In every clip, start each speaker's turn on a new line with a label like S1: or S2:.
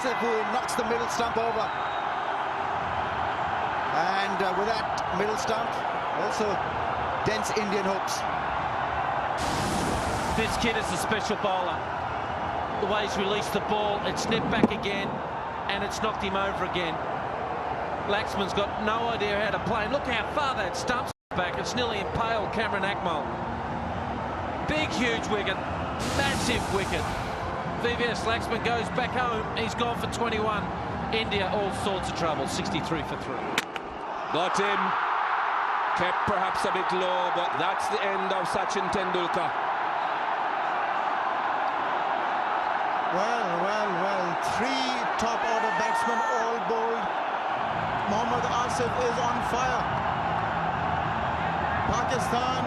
S1: Asif who knocks the middle stump over. And with that middle stump, also dents Indian hopes.
S2: This kid is a special bowler. The way he's released the ball, it's nipped back again, and it's knocked him over again. Laxman's got no idea how to play. And look how far that stump's back. It's nearly impaled Cameron Akmal. Big, huge wicket. Massive wicket. VVS Laxman goes back home. He's gone for 21. India, all sorts of trouble. 63 for 3.
S3: Got him. Kept perhaps a bit low, but that's the end of Sachin Tendulkar.
S4: Well. 3 top order batsmen all bowled. Mohammad Asif is on fire. Pakistan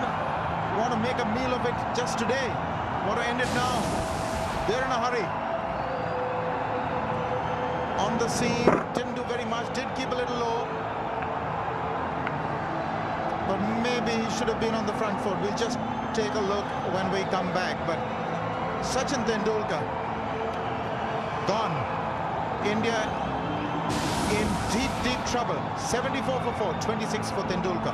S4: want to make a meal of it just today. Want to end it now. They're in a hurry. On the seam, didn't do very much, did keep a little low. But maybe he should have been on the front foot. We'll just take a look when we come back. But Sachin Tendulkar, gone. India in deep trouble. 74 for 4, 26 for Tendulkar.